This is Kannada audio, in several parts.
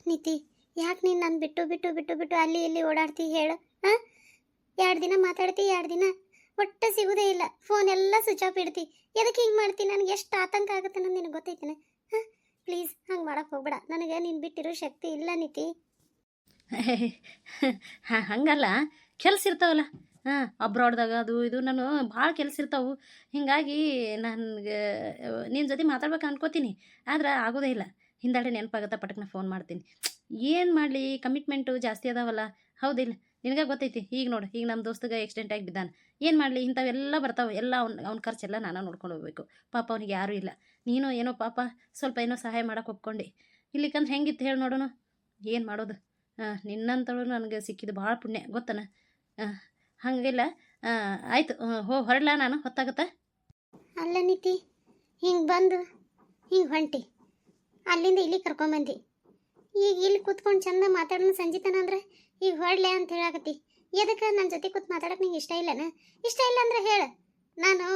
ನಿತಿ, ಯಾಕೆ ನೀನು ನಾನು ಬಿಟ್ಟು ಬಿಟ್ಟು ಬಿಟ್ಟು ಬಿಟ್ಟು ಅಲ್ಲಿ ಇಲ್ಲಿ ಓಡಾಡ್ತಿ ಹೇಳು? ಹಾಂ, 2 ದಿನ ಮಾತಾಡ್ತಿ, 2 ದಿನ ಒಟ್ಟು ಸಿಗೋದೇ ಇಲ್ಲ. ಫೋನ್ ಎಲ್ಲ ಸ್ವಿಚ್ ಆಫ್ ಇಡ್ತಿ. ಎದಕ್ಕೆ ಹಿಂಗೆ ಮಾಡ್ತೀನಿ? ನನಗೆ ಎಷ್ಟು ಆತಂಕ ಆಗುತ್ತೆ ಅನ್ನೋದು ನಿನಗೆ ಗೊತ್ತೈತೇನೆ? ಹಾಂ, ಪ್ಲೀಸ್ ಹಂಗೆ ಮಾಡೋಕೆ ಹೋಗ್ಬೇಡ. ನನಗೆ ನೀನು ಬಿಟ್ಟಿರೋ ಶಕ್ತಿ ಇಲ್ಲ ನಿತಿ. ಹಂಗಲ್ಲ, ಕೆಲಸ ಇರ್ತಾವಲ್ಲ. ಅಬ್ರಾಡ್ದಾಗ ಅದು ಇದು ನಾನು ಭಾಳ ಕೆಲಸ ಇರ್ತಾವೆ. ಹೀಗಾಗಿ ನನಗೆ ನಿನ್ನ ಜೊತೆ ಮಾತಾಡ್ಬೇಕು ಅನ್ಕೋತೀನಿ, ಆದ್ರೆ ಆಗೋದೇ ಇಲ್ಲ. ಹಿಂದಾಡೆ ನೆನಪಾಗತ್ತಾ ಪಟಕ್ನ ಫೋನ್ ಮಾಡ್ತೀನಿ. ಏನು ಮಾಡಲಿ, ಕಮಿಟ್ಮೆಂಟು ಜಾಸ್ತಿ ಅದಾವಲ್ಲ. ಹೌದಿಲ್ಲ? ನಿನಗೆ ಗೊತ್ತೈತಿ. ಈಗ ನೋಡು, ಈಗ ನಮ್ಮ ದೋಸ್ತಗೆ ಆಕ್ಸಿಡೆಂಟ್ ಆಗಿ ಬಿದ್ದಾನೆ. ಏನು ಮಾಡಲಿ, ಇಂಥವೆಲ್ಲ ಬರ್ತಾವೆ. ಎಲ್ಲ ಅವ್ನ ಖರ್ಚೆಲ್ಲ ನಾನು ನೋಡ್ಕೊಂಡು ಹೋಗ್ಬೇಕು. ಪಾಪ ಅವನಿಗೆ ಯಾರೂ ಇಲ್ಲ. ನೀನು ಏನೋ ಪಾಪ ಸ್ವಲ್ಪ ಏನೋ ಸಹಾಯ ಮಾಡೋಕೆ ಒಪ್ಕೊಂಡು. ಇಲ್ಲಿಕಂದ್ರೆ ಹೆಂಗಿತ್ತು ಹೇಳಿ ನೋಡೋಣ. ಏನು ಮಾಡೋದು? ನಿನ್ನಂತಳು ನನಗೆ ಸಿಕ್ಕಿದ್ದು ಭಾಳ ಪುಣ್ಯ, ಗೊತ್ತನ? ಹಾಗೆಲ್ಲ ಆಯಿತು. ಹೊರಡ್ಲಾ ನಾನು? ಹೊತ್ತಾಗತ್ತಾ? ಅಲ್ಲ ನಿತಿ, ಹಿಂಗೆ ಬಂದು ಹಿಂಗೆ ಹೊಂಟಿ, ಅಲ್ಲಿಂದ ಇಲ್ಲಿ ಕರ್ಕೊಂಬಂದು ಈಗ ಇಲ್ಲಿ ಕೂತ್ಕೊಂಡು ಚಂದ ಮಾತಾಡೋಣ ಸಂಜಿತನ ಅಂದ್ರೆ ಈಗ ಹೊರಡ್ಲೆ ಅಂತ ಹೇಳಾಕತ್ತಿ. ಎದಕ್ಕೆ ನನ್ನ ಜೊತೆ ಕೂತ್ ಮಾತಾಡಕ್ಕೆ ನಿಂಗೆ ಇಷ್ಟ ಇಲ್ಲನ? ಇಷ್ಟ ಇಲ್ಲ ಅಂದ್ರೆ ಹೇಳು, ನಾನು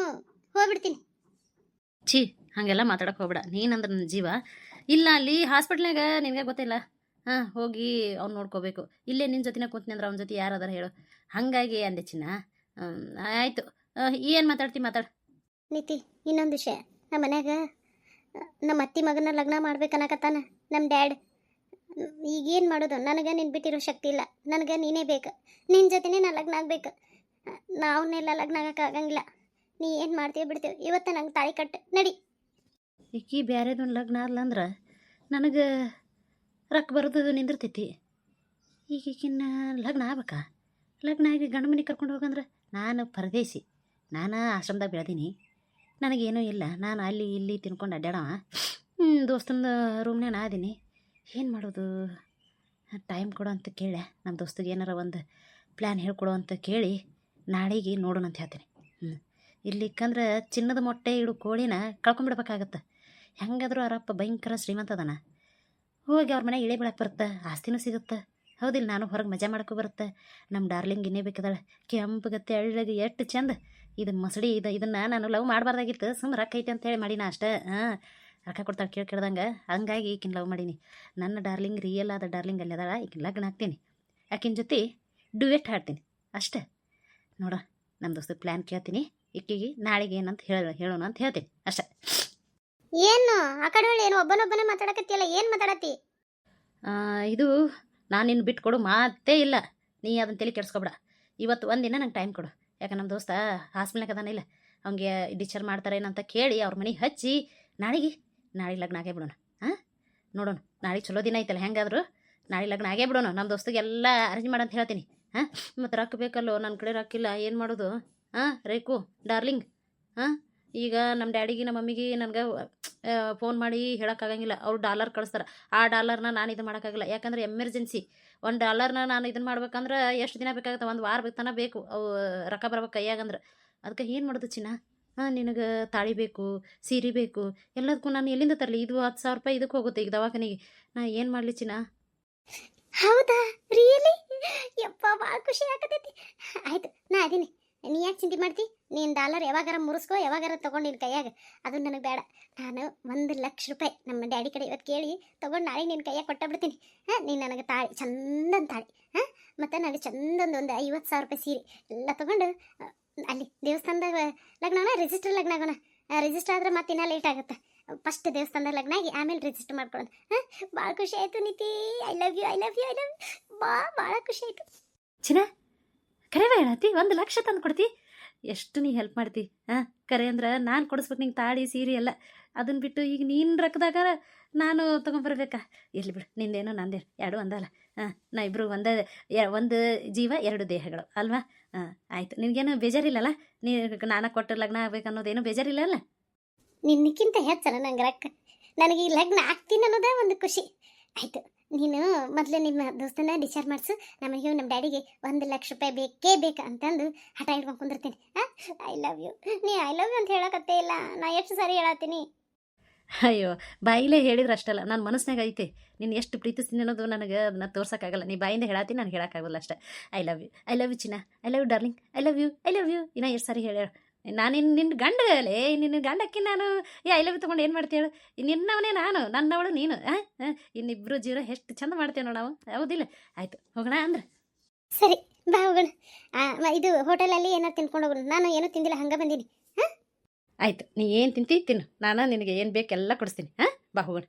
ಹೋಗ್ಬಿಡ್ತೀನಿ. ಛೀ, ಹಾಗೆಲ್ಲ ಮಾತಾಡಕ್ಕೆ ಹೋಗ್ಬೇಡ. ನೀನಂದ್ರೆ ನನ್ನ ಜೀವ. ಇಲ್ಲ, ಅಲ್ಲಿ ಹಾಸ್ಪಿಟ್ಲ್ನಾಗ ನಿನಗೆ ಗೊತ್ತಿಲ್ಲ. ಹೋಗಿ ಅವ್ನು ನೋಡ್ಕೋಬೇಕು. ಇಲ್ಲೇ ನಿನ್ನ ಜೊತೆನ ಕೂತ್ನಿ ಅಂದ್ರೆ ಅವ್ನ ಜೊತೆ ಯಾರದಾರ ಹೇಳು. ಹಾಗಾಗಿ ಅಂದೆ ಚಿನ್ನ. ಆಯಿತು, ಏನು ಮಾತಾಡ್ತಿ ಮಾತಾಡು. ನಿತಿ, ಇನ್ನೊಂದು ವಿಷಯ. ನಮ್ಮ ಮನ್ಯಾಗ ನಮ್ಮ ಅತ್ತಿ ಮಗನ ಲಗ್ನ ಮಾಡ್ಬೇಕನ್ನಕತ್ತಾನ ನಮ್ಮ ಡ್ಯಾಡ್. ಈಗೇನು ಮಾಡೋದು? ನನಗೆ ನಿನ್ನ ಬಿಟ್ಟಿರೋ ಶಕ್ತಿ ಇಲ್ಲ. ನನಗೆ ನೀನೇ ಬೇಕು. ನಿನ್ನ ಜೊತೆನೇ ನಾನು ಲಗ್ನ ಆಗ್ಬೇಕು. ನಾವನ್ನೆಲ್ಲ ಲಗ್ನ ಆಗಂಗಿಲ್ಲ. ನೀ ಏನು ಮಾಡ್ತೀವಿ ಬಿಡ್ತೀವಿ. ಇವತ್ತು ನಂಗೆ ತಾಳಿ ಕಟ್ಟು ನಡಿ. ಈಕಿ ಬ್ಯಾರೆದೊಂದು ಲಗ್ನ ಆದ್ಲಂದ್ರೆ ನನಗೆ ರೊಕ್ಕ ಬರೋದು ನಿಂದಿರ್ತೈತಿ. ಈಗಿನ ಲಗ್ನ ಆಗ್ಬೇಕಾ? ಲಗ್ನ ಆಗಿ ಗಂಡು ಮನೆಗೆ ಕರ್ಕೊಂಡು ಹೋಗಂದ್ರೆ ನಾನು ಪರದೇಶಿ. ನಾನು ಆಶ್ರಮದಾಗ ಬೆಳೆದೀನಿ. ನನಗೇನೂ ಇಲ್ಲ. ನಾನು ಅಲ್ಲಿ ಇಲ್ಲಿ ತಿನ್ಕೊಂಡು ಅಡ್ಡಾಡವ. ದೋಸ್ತನ ರೂಮ್ನಾಗ ನಾದೀನಿ. ಏನು ಮಾಡೋದು? ಟೈಮ್ ಕೊಡು ಅಂತ ಕೇಳಿ ನಮ್ಮ ದೋಸ್ತಿಗೆ ಏನಾರ ಒಂದು ಪ್ಲ್ಯಾನ್ ಹೇಳ್ಕೊಡು ಅಂತ ಕೇಳಿ ನಾಳೆಗೆ ನೋಡೋಣ ಅಂತ ಹೇಳ್ತೀನಿ. ಇರ್ಲಿಕ್ಕಂದ್ರೆ ಚಿನ್ನದ ಮೊಟ್ಟೆ ಇಡು ಕೋಳಿನ ಕಳ್ಕೊಂಬಿಡ್ಬೇಕಾಗತ್ತೆ. ಹೆಂಗಾದ್ರೂ ಅವರಪ್ಪ ಭಯಂಕರ ಶ್ರೀಮಂತ ಅದಾನ. ಹೋಗಿ ಅವ್ರ ಮನೆಗೆ ಇಳೆ ಬೀಳಕ್ಕೆ ಬರುತ್ತೆ, ಆಸ್ತಿನೂ ಸಿಗುತ್ತೆ. ಹೌದಿಲ್ಲ? ನಾನು ಹೊರಗೆ ಮಜಾ ಮಾಡೋಕ್ಕೂ ಬರುತ್ತೆ. ನಮ್ಮ ಡಾರ್ಲಿಂಗ್ ಇನ್ನೇ ಬೇಕದಾಳೆ, ಕೆಂಪಗತ್ತೆ ಎಳ್ಳಗೆ ಎಷ್ಟು ಚಂದ. ಇದು ಮಸಡಿ ಇದನ್ನು ನಾನು ಲವ್ ಮಾಡಬಾರ್ದಾಗಿತ್ತು. ಸುಮ್ಮನೆ ರೊಕ್ಕ ಐತೆ ಅಂತೇಳಿ ಮಾಡೀನಿ ಅಷ್ಟೇ. ರೊಕ್ಕ ಕೊಡ್ತಾಳೆ ಕೇಳ್ದಂಗೆ. ಹಂಗಾಗಿ ಈಕಿನ ಲವ್ ಮಾಡೀನಿ. ನನ್ನ ಡಾರ್ಲಿಂಗ್ ರಿಯಲ್ ಆದ ಡಾರ್ಲಿಂಗ್ ಅಲ್ಲಿ ಅದಾಳ. ಈಕಿನ ಲಗ್ನ ಆಗ್ತೀನಿ, ಆಕಿನ ಜೊತೆ ಡುವೆಟ್ ಹಾಡ್ತೀನಿ ಅಷ್ಟೇ. ನೋಡ, ನಮ್ಮ ದೋಸ್ತ ಪ್ಲ್ಯಾನ್ ಕೇಳ್ತೀನಿ. ಈಕಿಗೆ ನಾಳೆಗೆ ಏನಂತ ಹೇಳೋಣ ಅಂತ ಹೇಳ್ತೀನಿ ಅಷ್ಟೇ. ಏನು ಆ ಕಡೆ ಏನು ಒಬ್ಬನೊಬ್ಬನೇ ಮಾತಾಡಕತ್ತಿಯಲ್ಲ? ಏನು ಮಾತಾಡತ್ತಿ? ಇದು ನಾನು ನಿನ್ನ ಬಿಟ್ಟು ಕೊಡು ಮಾತೇ ಇಲ್ಲ. ನೀ ಅದನ್ನು ತಲೆ ಕೆಡಿಸ್ಕೊಬೇಡ. ಇವತ್ತು ಒಂದಿನ ನಂಗೆ ಟೈಮ್ ಕೊಡು. ಯಾಕೆ ನಮ್ಮ ದೋಸ್ತ ಹಾಸ್ಪಿಟ್ಲ್ನಾಗ ಅದಾನ. ಇಲ್ಲ, ಅವ್ನಿಗೆ ಡಿಸ್ಚಾರ್ಜ್ ಮಾಡ್ತಾರೇನಂತ ಕೇಳಿ ಅವ್ರ ಮನೆಗೆ ಹಚ್ಚಿ ನಾಳೆಗೆ ಲಗ್ನ ಆಗೇ ಬಿಡೋಣ. ನೋಡೋಣ, ನಾಳೆಗೆ ಚಲೋ ದಿನ ಐತಲ್ಲ. ಹೆಂಗಾದ್ರು ನಾಳೆ ಲಗ್ನ ಆಗೇ ಬಿಡೋಣ. ನಮ್ಮ ದೋಸ್ತಿಗೆ ಎಲ್ಲ ಅರೇಂಜ್ ಮಾಡಂತ ಹೇಳ್ತೀನಿ. ಮತ್ತು ರೊಕ್ಕ ಬೇಕಲ್ಲೋ, ನನ್ನ ಕಡೆ ರೊಕ್ಕಿಲ್ಲ. ಏನು ಮಾಡೋದು? ರೇಕು ಡಾರ್ಲಿಂಗ್, ಈಗ ನಮ್ಮ ಡ್ಯಾಡಿಗೆ ನಮ್ಮ ಮಮ್ಮಿಗೆ ನನಗೆ ಫೋನ್ ಮಾಡಿ ಹೇಳೋಕ್ಕಾಗಂಗಿಲ್ಲ. ಅವ್ರು ಡಾಲರ್ ಕಳಿಸ್ತಾರೆ. ಆ ಡಾಲರ್ನ ನಾನು ಇದು ಮಾಡೋಕ್ಕಾಗಲ್ಲ. ಯಾಕಂದ್ರೆ ಎಮರ್ಜೆನ್ಸಿ. $1 ನಾನು ಇದನ್ನು ಮಾಡ್ಬೇಕಂದ್ರೆ ಎಷ್ಟು ದಿನ ಬೇಕಾಗುತ್ತೆ? 1 ವಾರ ತನಕ ಬೇಕು. ಅವು ರೊಕ್ಕ ಬರ್ಬೇಕು ಕೈಯಾಗಂದ್ರೆ. ಅದಕ್ಕೆ ಏನು ಮಾಡೋದು ಚಿನ್ನ? ನಿನಗೆ ತಾಳಿ ಬೇಕು, ಸೀರೆ ಬೇಕು, ಎಲ್ಲದಕ್ಕೂ ನಾನು ಎಲ್ಲಿಂದ ತರಲಿ? ಇದು 10,000 ರೂಪಾಯಿ ಇದಕ್ಕೆ ಹೋಗುತ್ತೆ ಈಗ ದವಾಖಾನೆಗೆ. ನಾ ಏನು ಮಾಡಲಿ ಚಿನ್ನ? ಹೌದಾ? ರಿಯಲಿ? ಯಪ್ಪ, ಭಾಳ ಖುಷಿ ಆಗತೈತಿ. ಆಯ್ತು, ನಾ ಅದೀನಿ. ನೀ ಯಾಕೆ ಚಿಂತೆ ಮಾಡ್ತಿ? ನೀನು ಡಾಲರ್ ಯಾವಾಗಾರ ಮುರಿಸ್ಕೋ, ಯಾವಾಗಾರ ತೊಗೊಂಡಿನ ಕೈಯಾಗ. ಅದು ನನಗೆ ಬೇಡ. ನಾನು 1,00,000 ರೂಪಾಯಿ ನಮ್ಮ ಡ್ಯಾಡಿ ಕಡೆ ಇವತ್ತು ಕೇಳಿ ತೊಗೊಂಡು ನಾಳೆ ನಿನ್ನ ಕೈಯಾಗ ಕೊಟ್ಟಬಿಡ್ತೀನಿ. ನೀನು ನನಗೆ ತಾಳಿ, ಚಂದನ ತಾಳಿ, ಮತ್ತು ನನಗೆ ಚಂದೊಂದು 50,000 ರೂಪಾಯಿ ಸೀರೆ ಎಲ್ಲ ತೊಗೊಂಡು ಅಲ್ಲಿ ದೇವಸ್ಥಾನದಾಗ ಲಗ್ನ, ರಿಜಿಸ್ಟರ್ ಲಗ್ನ ಆಗೋಣ. ರಿಜಿಸ್ಟರ್ ಆದರೆ ಮತ್ತೆ ಇನ್ನೂ ಲೇಟ್ ಆಗುತ್ತೆ. ಫಸ್ಟ್ ದೇವಸ್ಥಾನದಾಗ ಲಗ್ನ ಆಗಿ ಆಮೇಲೆ ರಿಜಿಸ್ಟರ್ ಮಾಡ್ಕೊಳ್ಳೋಣ. ಭಾಳ ಖುಷಿ ಆಯಿತು ನಿತಿ. I love you, I love you, I love you. ಭಾಳ ಖುಷಿ ಆಯಿತು ಚಿನ್ನ. ಕರೆವ ಹೇಳತ್ತಿ? 1,00,000 ತಂದು ಕೊಡ್ತಿ? ಎಷ್ಟು ನೀ ಹೆಲ್ಪ್ ಮಾಡ್ತಿ. ಕರೆ ಅಂದ್ರೆ ನಾನು ಕೊಡಿಸ್ಬೇಕು ನಿಂಗೆ ತಾಳಿ ಸೀರೆ ಎಲ್ಲ. ಅದನ್ನು ಬಿಟ್ಟು ಈಗ ನೀನು ರೊಕ್ಕದಾಗಾರ ನಾನು ತೊಗೊಂಬರ್ಬೇಕಾ? ಇರಲಿ ಬಿಡು, ನಿಂದೇನೋ ನಂದೇನು ಎರಡು ಒಂದಲ್ಲ. ನಾ ಇಬ್ಬರು ಒಂದು ಜೀವ 2 ದೇಹಗಳು ಅಲ್ವಾ? ಆಯಿತು. ನಿನಗೇನು ಬೇಜಾರಿಲ್ಲಲ್ಲ? ನಾನು ಕೊಟ್ಟು ಲಗ್ನ ಆಗ್ಬೇಕು ಅನ್ನೋದೇನು ಬೇಜಾರಿಲ್ಲಲ್ಲ? ನಿನ್ನಕ್ಕಿಂತ ಹೆಚ್ಚಲ್ಲ ನಂಗೆ ರೊಕ್ಕ. ನನಗೆ ಈ ಲಗ್ನ ಆಗ್ತೀನಿ ಅನ್ನೋದೇ ಒಂದು ಖುಷಿ. ಆಯಿತು, ನೀನು ಮೊದಲು ನಿಮ್ಮ ದೋಸ್ತನ ಡಿಸ್ಚಾರ್ಜ್ ಮಾಡಿಸು. ನಮಗೆ ನಮ್ಮ ಡ್ಯಾಡಿಗೆ 1,00,000 ರೂಪಾಯಿ ಬೇಕೇ ಬೇಕು ಅಂತಂದು ಹಠ ಇಟ್ಕೊಂಡು ಕುಂದಿರ್ತೀನಿ. I love you. ನೀ ಐ ಲವ್ ಯು ಅಂತ ಹೇಳಕತ್ತೇ ಇಲ್ಲ. ನಾ ಎಷ್ಟು ಸಾರಿ ಹೇಳತ್ತೀನಿ. ಅಯ್ಯೋ, ಬಾಯಿಲೇ ಹೇಳಿದ್ರೆ ಅಷ್ಟಲ್ಲ, ನನ್ನ ಮನಸ್ಸಿನಾಗ ಐತೆ. ನೀನು ಎಷ್ಟು ಪ್ರೀತಿಸ್ತೀನಿ ಅನ್ನೋದು ನನಗೆ ಅದನ್ನ ತೋರ್ಸೋಕ್ಕಾಗಲ್ಲ. ನೀ ಬಾಯಿಂದ ಹೇಳತ್ತೀನಿ, ನಾನು ಹೇಳೋಕ್ಕಾಗಲ್ಲ ಅಷ್ಟೇ. I love you, I love you ಚಿನ್ನ, I love you darling, I love you, I love you. ಇನ್ನೂ ಎಷ್ಟು ಸಾರಿ ಹೇಳ ನಾನು ನಿನ್ನ ಗಂಡ ಲೇ, ನಿನ್ನ ಗಂಡಕ್ಕೆ ನಾನು ಐ ಲವ್ ತೊಗೊಂಡು ಏನು ಮಾಡ್ತೀವಿ ಹೇಳು? ನಿನ್ನವನೇ ನಾನು, ನನ್ನವಳು ನೀನು. ಇನ್ನಿಬ್ಬರು ಜೀವನ ಎಷ್ಟು ಚಂದ ಮಾಡ್ತೇವೆ ನೋಡಿ ನಾವು, ಹೌದಿಲ್ಲ? ಆಯಿತು, ಹೋಗೋಣ ಅಂದ್ರೆ. ಸರಿ ಬಾ ಹೋಗೋಣ. ಇದು ಹೋಟೆಲಲ್ಲಿ ಏನಾರು ತಿನ್ಕೊಂಡು ಹೋಗೋಣ. ನಾನು ಏನೂ ತಿಂದಿಲ್ಲ, ಹಂಗೆ ಬಂದೀನಿ. ಹಾಂ ಆಯಿತು, ನೀ ಏನು ತಿಂತಿ ತಿನ್ನು, ನಾನು ನಿನಗೆ ಏನು ಬೇಕೆಲ್ಲ ಕೊಡಿಸ್ತೀನಿ. ಬಾ ಹೋಗೋಣ.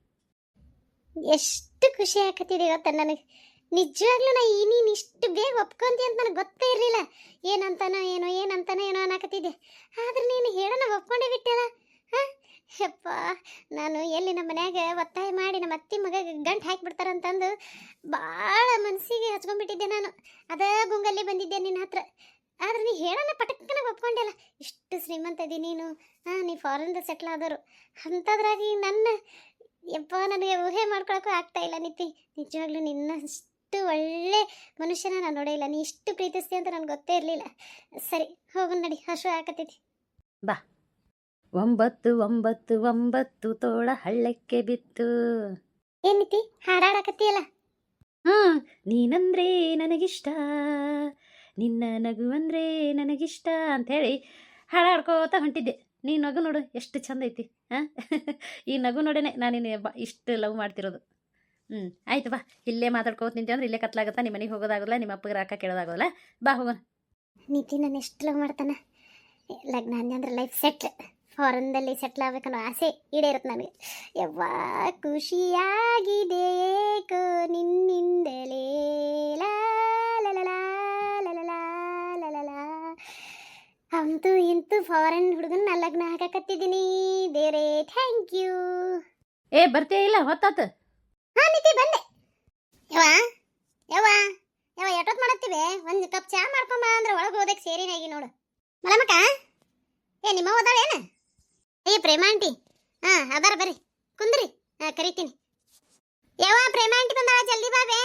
ಎಷ್ಟು ಖುಷಿ ಆಕತ್ತಿದೆ ಗೊತ್ತಾ ನನಗೆ. ನಿಜವಾಗ್ಲೂ ನೀನು ಇಷ್ಟು ಬೇಗ ಒಪ್ಕೊಂತಿ ಅಂತ ನನಗೆ ಗೊತ್ತೇ ಇರಲಿಲ್ಲ. ಏನಂತಾನೋ ಏನೋ ಅನ್ನಕತ್ತಿದ್ದೆ. ಆದ್ರೆ ನೀನು ಹೇಳೋಣ ಒಪ್ಕೊಂಡೇ ಬಿಟ್ಟಲ್ಲ. ಹಾಂ ಯಪ್ಪ, ನಾನು ಎಲ್ಲಿ ನಮ್ಮ ಮನ್ಯಾಗ ಒತ್ತಾಯ ಮಾಡಿ ನಮ್ಮ ಅತ್ತಿ ಮಗ ಗಂಟು ಹಾಕಿಬಿಡ್ತಾರಂತಂದು ಭಾಳ ಮನಸ್ಸಿಗೆ ಹಚ್ಕೊಂಡ್ಬಿಟ್ಟಿದ್ದೆ ನಾನು. ಅದೇ ಗುಂಗಲ್ಲಿ ಬಂದಿದ್ದೆ ನಿನ್ನ ಹತ್ರ. ಆದ್ರೆ ನೀ ಹೇಳೋಣ ಪಟಕ್ಕನ ಒಪ್ಕೊಂಡೆಲ್ಲ. ಇಷ್ಟು ಶ್ರೀಮಂತ ಇದ್ದೀನಿ ನೀನು. ನೀ ಫಾರಿನ್ದ ಸೆಟ್ಲ್ ಆದವರು ಅಂಥದ್ರಾಗಿ ನನ್ನ ಯಪ್ಪ ನನಗೆ ಊಹೆ ಮಾಡ್ಕೊಳಕ್ಕೂ ಆಗ್ತಾ ಇಲ್ಲ ನಿತ್ತಿ. ನಿಜವಾಗ್ಲೂ ನಿನ್ನಷ್ಟು ಒಳ್ಳೆ ಮನುಷ್ಯನ ನಾನು ನೋಡೇ ನೀ ಇಷ್ಟು ಪ್ರೀತಿಸ್ತಿ ಅಂತ ನನಗೆ ಗೊತ್ತೇ ಇರಲಿಲ್ಲ. ಸರಿ ಹೋಗೋಣ ನಡಿ, ಹಸು ಹಾಕತ್ತೈತಿ. ಬಾ. 9 9 9 ತೋಳ ಹಳ್ಳಕ್ಕೆ ಬಿತ್ತು. ಏನ್ ನಿತ್ತಿ ಹಾಡಾಡಕತ್ತೀಯಲ್ಲ? ನೀನಂದ್ರೆ ನನಗಿಷ್ಟ, ನಿನ್ನ ನಗು ಅಂದರೆ ನನಗಿಷ್ಟ ಅಂಥೇಳಿ ಹಾಡಾಡ್ಕೋತ ಹೊಂಟಿದ್ದೆ. ನೀ ನಗು ನೋಡು ಎಷ್ಟು ಚಂದ ಐತಿ. ಈ ನಗು ನೋಡೇನೆ ನಾನಿನ್ನು ಇಷ್ಟು ಲವ್ ಮಾಡ್ತಿರೋದು. ಆಯ್ತು ಬಾ, ಇಲ್ಲೇ ಮಾತಾಡ್ಕೋತ ನಿಂತೆ ಅಂದ್ರೆ ಇಲ್ಲೇ ಕತ್ಲಾಗತ್ತಾ, ನಿಮ್ಮ ಮನೆಗೆ ಹೋಗೋದಾಗೋಲ್ಲ, ನಿಮ್ಮ ಅಪ್ಪಗೆ ರಾಕ ಕೇಳೋದಾಗೋಲ್ಲ. ಬಾ ಹೋಗೋಣ. ನಿತ್ತಿ ನಾನು ಎಷ್ಟು ಲವ್ ಮಾಡ್ತಾನೆ. ಲಗ್ನ ಅಂದ್ರೆ ಲೈಫ್ ಸೆಟ್ಲ್, ಫಾರಿನ್ದಲ್ಲಿ ಸೆಟ್ಲ್ ಆಗ್ಬೇಕನ್ನೋ ಆಸೆ ಈಡೇರುತ್ತೆ ನನಗೆ. ಯವ್ವ ಖುಷಿಯಾಗಿದೆ ಏಕೋ ನಿನ್ನಿಂದಲೇ, ಲಾ ಲಲಲಾ ಲಲಲಾ ಲಲಲಾ. ಅಂತೂ ಇಂತೂ ಫಾರಿನ್ ಹುಡುಗನ ಲಗ್ನ ಹಾಕಕತ್ತಿದ್ದೀನಿ. ದೇವ್ರೇ ಥ್ಯಾಂಕ್ ಯು. ಬರ್ತೀಯ ಇಲ್ಲ? ಹೊತ್ತಾತು. ನಿತ್ತಿ ಬಂದೆ. ಯವ್ವ ಯವ್ವ ಯವ್ವ ಎಷ್ಟೊತ್ತು ಮಾಡತ್ತೀವಿ? ಒಂದು ಕಪ್ ಚಾ ಮಾಡ್ಕೊಂಬ ಅಂದ್ರೆ ಒಳಗೆ ಹೋದಕ್ಕೆ ಸೇರಿನಾಗಿ ನೋಡು. ಮಲಮಕ್ಕ, ನಿಮ್ಮ ಹೋದಾಳೇನ? ಪ್ರೇಮ ಆಂಟಿ ಅದಾರ ಬರ್ರಿ ಕುಂದ್ರಿ, ಕರಿತೀನಿ. ಯವ್ವ ಪ್ರೇಮ ಆಂಟಿ ಬಂದಾಳ, ಜಲ್ದಿ ಬಾಬೆ.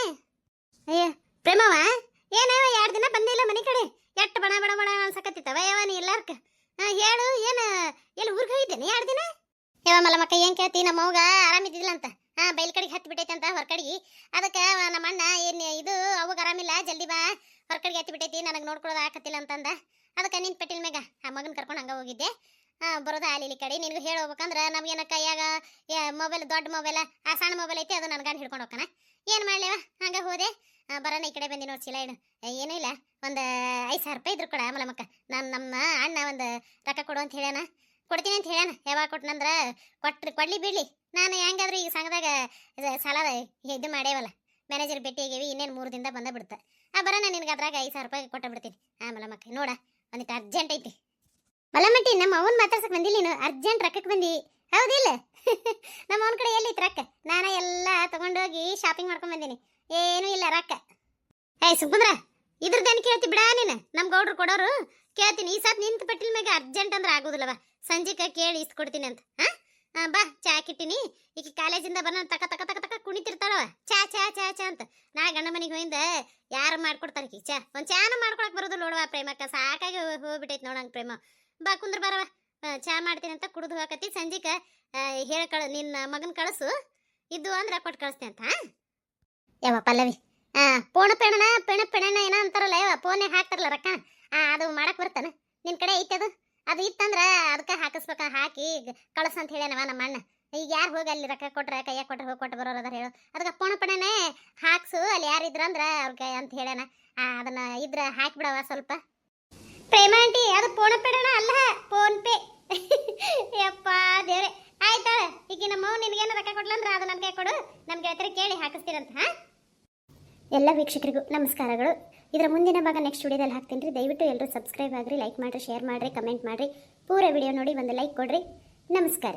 ಅಯ್ಯ ಪ್ರೇಮವ್ವ, ಏನವ 2 ದಿನ ಬಂದಿಲ್ಲ ಮನೆ ಕಡೆ, ಎಷ್ಟು ಬಣ ಬಣ ಬಣ ಅನ್ಸಕತ್ತಿತ್ತವ ಯವ್ವ ನೀ ಎಲ್ಲಾರ್ಕ. ಹೇಳು, ಏನು ಎಲ್ಲಿ ಊರಿಗೆ ಹೋಗಿದ್ದೇನೆ 2 ದಿನ? ಯವ್ವ ಮಲಮಕ್ಕ ಏನ್ ಕೇಳ್ತಿ, ನಮ್ಮ ಅವ್ಗ ಆರಾಮಿದ್ದಿಲ್ಲ ಅಂತ, ಬೈಲ್ ಕಡೆಗೆ ಹತ್ತಿ ಬಿಟ್ಟೈತೆ ಅಂತ ಹೊರಕಡೆಗೆ. ಅದಕ್ಕೆ ನಮ್ಮ ಅಣ್ಣ ಏನು ಇದು ಅವಾಗ ಆರಾಮಿಲ್ಲ, ಜಲ್ದಿ ಬಾ ಹೊರಕಡೆಗೆ ಹತ್ತಿ ಬಿಟ್ಟೈತಿ, ನನಗೆ ನೋಡ್ಕೊಳ್ಳೋದು ಆಕತ್ತಿಲ್ಲ ಅಂತಂದ. ಅದಕ್ಕೆ ನಿನ್ನ ಪೆಟ್ಟಿನ ಮ್ಯಾಗ ಆ ಮಗನ ಕರ್ಕೊಂಡು ಹಂಗೆ ಹೋಗಿದ್ದೆ. ಬರೋದು ಆಲಿಲಿ ಕಡೆ. ನಿನಗೆ ಹೇಳಿ ಹೋಗ್ಬೇಕಂದ್ರೆ ನಮಗೇನ ಕೈಯಾಗ ಮೊಬೈಲ್, ದೊಡ್ಡ ಮೊಬೈಲ್, ಆ ಸಣ್ಣ ಮೊಬೈಲ್ ಐತಿ, ಅದು ನನ್ನ ಗಂಡ ಹಿಡ್ಕೊಂಡು ಹೋಗ್ತಾನ. ಏನು ಮಾಡ್ಲೇವ, ಹಂಗೆ ಹೋದೆ. ಬರೋಣ ಈ ಕಡೆ ಬಂದಿ ನೋಡಿ, ಚೀಲ ಇಡು. ಏನೂ ಇಲ್ಲ, ಒಂದು 5,000 ರೂಪಾಯಿ ಇದ್ರು ಕೊಡ ಮಲಮಕ್ಕ. ನಮ್ಮ ಅಣ್ಣ ಒಂದು ರೊಕ್ಕ ಕೊಡು ಅಂತ ಹೇಳ್ಯಾನ, ಕೊಡ್ತೀನಿ ಅಂತ ಹೇಳ್ಯಾನ. ಯಾವಾಗ ಕೊಟ್ಟನಂದ್ರೆ ಕೊಡ್ಲಿ ಬಿಡ್ಲಿ, ನಾನು ಹೆಂಗಾದ್ರೂ ಈಗ ಸಂಘದಾಗ ಸಾಲದ ಇದು ಮಾಡೇವಲ್ಲ, ಮ್ಯಾನೇಜರ್ ಭೇಟಿ ಆಗೇವಿ, ಇನ್ನೇನು 3 ದಿನದ ಬಂದ ಬಿಡುತ್ತೆ. ಬರೋಣ ನಿನಗೆ ಅದ್ರಾಗ 5,000 ರೂಪಾಯಿ ಕೊಟ್ಟ ಬಿಡ್ತೀನಿ. ಮಲಮಕ್ಕ ನೋಡ, ಒಂದಿಟ್ಟು ಅರ್ಜೆಂಟ್ ಐತಿ. ಮಲಮಟ್ಟಿ, ನಮ್ಮ ಅವನ್ ಮಾತಾಡ್ಸಕ್ ಬಂದಿಲ್ಲ ನೀನು, ಅರ್ಜೆಂಟ್ ರೊಕ್ಕಕ್ಕೆ ಬಂದಿ ಹೌದಿಲ್ಲ? ನಮ್ಮ ಅವನ ಕಡೆ ಎಲ್ಲಿ ರೊಕ್ಕ? ನಾನು ಎಲ್ಲ ತಗೊಂಡೋಗಿ ಶಾಪಿಂಗ್ ಮಾಡ್ಕೊಂಡ್ ಬಂದೀನಿ, ಏನೂ ಇಲ್ಲ ರೊಕ್ಕ. ಸುಂದ್ರ, ಇದ್ರದ್ದೇನು ಕೇಳ್ತಿ ಬಿಡ ನೀನು, ನಮ್ಮ ಗೌಡ್ರು ಕೊಡೋರು ಕೇಳ್ತೀನಿ. ಈ ಸಾತ್ ನಿಂತು ಪಟ್ಟಿಲ್ ಮ್ಯಾಗ ಅರ್ಜೆಂಟ್ ಅಂದ್ರೆ ಆಗೋದಿಲ್ಲವ, ಸಂಜೆಗೆ ಕೇಳಿ ಇಸ್ಕೊಡ್ತೀನಿ ಅಂತ. ಬಾ ಚಾ ಹಾಕಿಟ್ಟಿನಿ. ಈಗ ಕಾಲೇಜಿಂದ ಬನ್ನ ತಕ ತಕ ತಕ ತಕ ಕುಣಿತಿರ್ತಾಳವ, ಚಾ ಚಾ ಚಾ ಚಾ ಅಂತ. ನಾ ಗಂಡ ಮನೆಗೆ ಹೋಯಿಂದ ಯಾರು ಮಾಡ್ಕೊಡ್ತಾರ ಚಾ? ಒಂದು ಚಾನು ಮಾಡ್ಕೊಳಕ್ ಬರೋದು ನೋಡುವ ಪ್ರೇಮಕ್ಕ, ಸಾಕಾಗಿ ಹೋಗ್ಬಿಟ್ಟೈತಿ ನೋಡಂಗೆ ಪ್ರೇಮ. ಬಾ ಕುಂದ್ರ ಬಾರವ, ಚಾ ಮಾಡ್ತೀನಿ ಅಂತ ಕುಡಿದು ಹೋಗಕತ್ತಿ. ಸಂಜೆಗೆ ನಿನ್ನ ಮಗನ ಕಳಿಸು, ಇದ್ದು ಅಂದ್ರೆ ಕೊಟ್ಟು ಕಳಿಸ್ತೀನಿ ಅಂತ. ಯಾವ ಪಲ್ಲವಿ, ಪೋಣ ಪೆಣ ಏನೋ ಅಂತಾರಲ್ಲ ಯಾವ ಫೋನ್ಯಾಗ ಹಾಕ್ತಾರಲ್ಲ ರೊಕ್ಕ, ಅದು ಮಾಡಕ್ ಬರ್ತಾನ? ನಿನ್ನ ಕಡೆ ಐತೆ ಅದು ಇತ್ತಂದ್ರೆ ಅದಕ್ಕೆ ಹಾಕಿಸ್ಬೇಕ, ಹಾಕಿ ಕಳಿಸಂತ ಹೇಳ್ಯಾನವ ನಮ್ಮ ಅಣ್ಣ. ಈಗ ಯಾರು ಹೋಗಿ ಅಲ್ಲಿ ರೊಕ್ಕ ಕೊಟ್ರೆ ಕೈಯಾಗ ಕೊಟ್ರೆ ಹೋಗಿ ಕೊಟ್ಟು ಬರೋರು ಅದಾರ ಹೇಳು. ಅದಕ್ಕೆ ಪೋಣ ಪಣನೆ ಹಾಕ್ಸು, ಅಲ್ಲಿ ಯಾರು ಇದ್ರಂದ್ರೆ ಅವ್ರಿಗೆ ಅಂತ ಹೇಳ್ಯಾನ. ಅದನ್ನ ಇದ್ರ ಹಾಕಿಬಿಡವ ಸ್ವಲ್ಪ. ಪ್ರೇಮ ಆಂಟಿ, ಅದು ಪೋಣ ಪೆಡಣ ಅಲ್ಲ, ಫೋನ್ ಪೇ. ಯಪ್ಪ ದೇವ್ರೆ, ಆಯ್ತಾಳ. ಈಗ ನಮ್ಮ ಅವ್ನು ನಿನಗೇನು ರೊಕ್ಕ ಕೊಡ್ಲಂದ್ರೆ ಅದು ನನಗೆ ಕೊಡು, ನಮ್ಮ ಗೆಳತಿಯರ ಕೇಳಿ ಹಾಕಿಸ್ತೀರಂತ. ಎಲ್ಲ ವೀಕ್ಷಕರಿಗೂ ನಮಸ್ಕಾರಗಳು. ಇದರ ಮುಂದಿನ ಭಾಗ ನೆಕ್ಸ್ಟ್ ವಿಡಿಯೋದಲ್ಲಿ ಹಾಕ್ತೀನಿ ರೀ. ದಯವಿಟ್ಟು ಎಲ್ಲರೂ ಸಬ್ಸ್ಕ್ರೈಬ್ ಆಗಿರಿ, ಲೈಕ್ ಮಾಡಿರಿ, ಶೇರ್ ಮಾಡಿರಿ, ಕಮೆಂಟ್ ಮಾಡಿರಿ. ಪೂರ ವಿಡಿಯೋ ನೋಡಿ ಒಂದು ಲೈಕ್ ಕೊಡ್ರಿ. ನಮಸ್ಕಾರ.